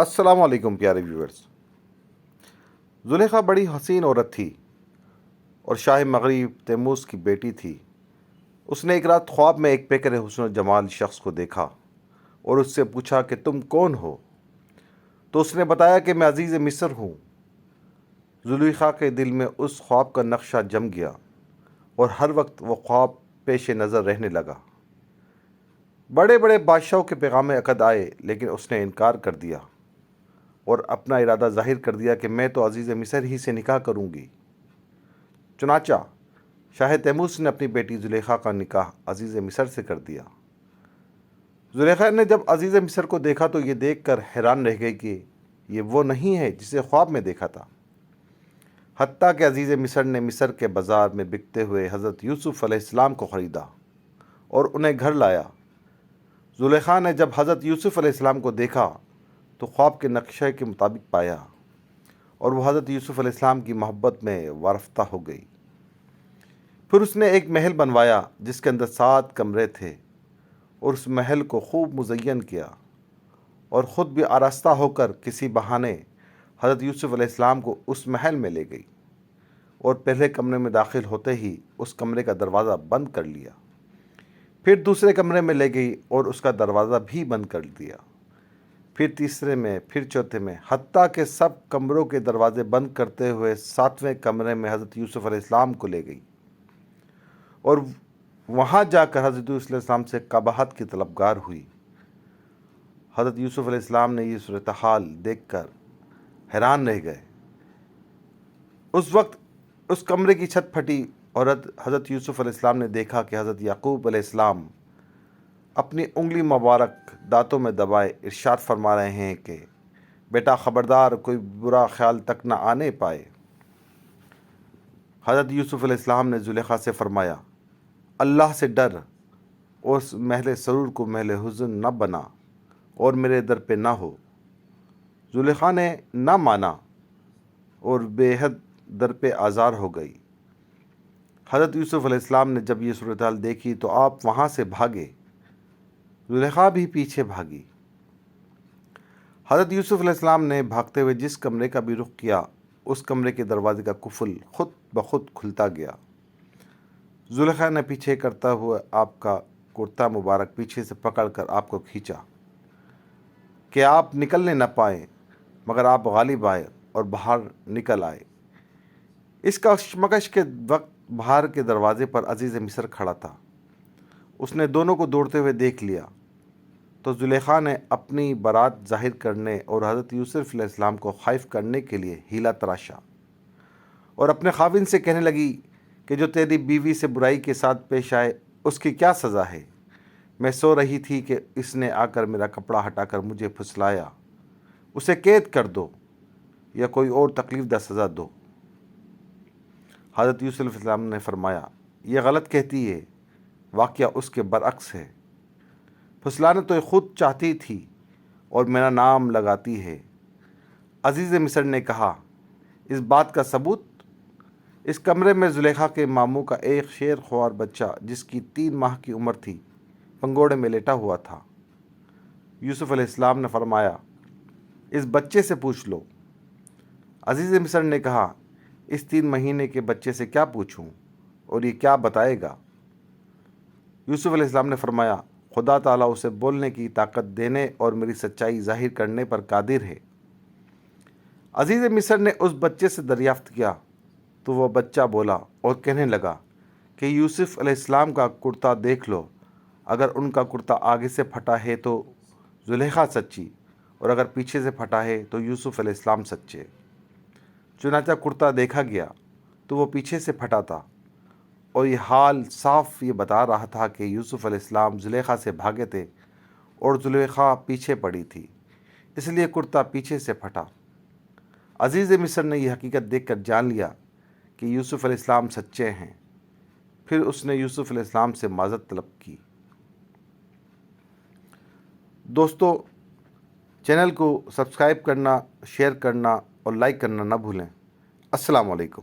السلام علیکم پیارے ویورز۔ زلیخا بڑی حسین عورت تھی اور شاہ مغرب تیموس کی بیٹی تھی۔ اس نے ایک رات خواب میں ایک پیکر حسن و جمال شخص کو دیکھا اور اس سے پوچھا کہ تم کون ہو؟ تو اس نے بتایا کہ میں عزیز مصر ہوں۔ زلیخا کے دل میں اس خواب کا نقشہ جم گیا اور ہر وقت وہ خواب پیش نظر رہنے لگا۔ بڑے بڑے بادشاہوں کے پیغام عقد آئے، لیکن اس نے انکار کر دیا اور اپنا ارادہ ظاہر کر دیا کہ میں تو عزیز مصر ہی سے نکاح کروں گی۔ چنانچہ شاہ تیموس نے اپنی بیٹی زلیخا کا نکاح عزیز مصر سے کر دیا۔ زلیخا نے جب عزیز مصر کو دیکھا تو یہ دیکھ کر حیران رہ گئی کہ یہ وہ نہیں ہے جسے خواب میں دیکھا تھا۔ حتیٰ کہ عزیز مصر نے مصر کے بازار میں بکتے ہوئے حضرت یوسف علیہ السلام کو خریدا اور انہیں گھر لایا۔ زلیخا نے جب حضرت یوسف علیہ السلام کو دیکھا تو خواب کے نقشے کے مطابق پایا اور وہ حضرت یوسف علیہ السلام کی محبت میں وارفتہ ہو گئی۔ پھر اس نے ایک محل بنوایا جس کے اندر 7 کمرے تھے اور اس محل کو خوب مزین کیا اور خود بھی آراستہ ہو کر کسی بہانے حضرت یوسف علیہ السلام کو اس محل میں لے گئی اور پہلے کمرے میں داخل ہوتے ہی اس کمرے کا دروازہ بند کر لیا۔ پھر دوسرے کمرے میں لے گئی اور اس کا دروازہ بھی بند کر دیا۔ پھر تیسرے میں، پھر چوتھے میں، حتیٰ کہ سب کمروں کے دروازے بند کرتے ہوئے 7ویں کمرے میں حضرت یوسف علیہ السلام کو لے گئی اور وہاں جا کر حضرت یوسف علیہ السلام سے قباحت کی طلبگار ہوئی۔ حضرت یوسف علیہ السلام نے یہ صورتحال دیکھ کر حیران رہ گئے۔ اس وقت اس کمرے کی چھت پھٹی اور حضرت یوسف علیہ السلام نے دیکھا کہ حضرت یعقوب علیہ السلام اپنی انگلی مبارک دانتوں میں دبائے ارشاد فرما رہے ہیں کہ بیٹا خبردار، کوئی برا خیال تک نہ آنے پائے۔ حضرت یوسف علیہ السلام نے زلیخا سے فرمایا، اللہ سے ڈر اور اس محل سرور کو محل حزن نہ بنا اور میرے در پہ نہ ہو۔ زلیخا نے نہ مانا اور بے حد در پہ آزار ہو گئی۔ حضرت یوسف علیہ السلام نے جب یہ صورتحال دیکھی تو آپ وہاں سے بھاگے۔ زلیخا بھی پیچھے بھاگی۔ حضرت یوسف علیہ السلام نے بھاگتے ہوئے جس کمرے کا بھی رخ کیا، اس کمرے کے دروازے کا قفل خود بخود کھلتا گیا۔ زلیخا نے پیچھے کرتا ہوا آپ کا کرتا مبارک پیچھے سے پکڑ کر آپ کو کھینچا کہ آپ نکلنے نہ پائیں، مگر آپ غالب آئے اور باہر نکل آئے۔ اس کشمکش کے وقت باہر کے دروازے پر عزیز مصر کھڑا تھا۔ اس نے دونوں کو دوڑتے ہوئے دیکھ لیا تو زلیخا نے اپنی برات ظاہر کرنے اور حضرت یوسف علیہ السلام کو خائف کرنے کے لیے ہیلا تراشا اور اپنے خاوند سے کہنے لگی کہ جو تیری بیوی سے برائی کے ساتھ پیش آئے اس کی کیا سزا ہے؟ میں سو رہی تھی کہ اس نے آ کر میرا کپڑا ہٹا کر مجھے پھسلایا۔ اسے قید کر دو یا کوئی اور تکلیف دہ سزا دو۔ حضرت یوسف علیہ السلام نے فرمایا، یہ غلط کہتی ہے، واقعہ اس کے برعکس ہے۔ پھسلانا تو یہ خود چاہتی تھی اور میرا نام لگاتی ہے۔ عزیز مصر نے کہا، اس بات کا ثبوت؟ اس کمرے میں زلیخا کے ماموں کا ایک شیر خوار بچہ جس کی 3 ماہ کی عمر تھی پنگوڑے میں لیٹا ہوا تھا۔ یوسف علیہ السلام نے فرمایا، اس بچے سے پوچھ لو۔ عزیز مصر نے کہا، اس 3 مہینے کے بچے سے کیا پوچھوں اور یہ کیا بتائے گا؟ یوسف علیہ السلام نے فرمایا، خدا تعالیٰ اسے بولنے کی طاقت دینے اور میری سچائی ظاہر کرنے پر قادر ہے۔ عزیز مصر نے اس بچے سے دریافت کیا تو وہ بچہ بولا اور کہنے لگا کہ یوسف علیہ السلام کا کرتا دیکھ لو، اگر ان کا کرتا آگے سے پھٹا ہے تو زلیخا سچی اور اگر پیچھے سے پھٹا ہے تو یوسف علیہ السلام سچے۔ چنانچہ کرتا دیکھا گیا تو وہ پیچھے سے پھٹا تھا اور یہ حال صاف یہ بتا رہا تھا کہ یوسف علیہ السلام زلیخا سے بھاگے تھے اور زلیخا پیچھے پڑی تھی، اس لیے کرتا پیچھے سے پھٹا۔ عزیز مصر نے یہ حقیقت دیکھ کر جان لیا کہ یوسف علیہ السلام سچے ہیں۔ پھر اس نے یوسف علیہ السلام سے معذرت طلب کی۔ دوستو، چینل کو سبسکرائب کرنا، شیئر کرنا اور لائک کرنا نہ بھولیں۔ السلام علیکم۔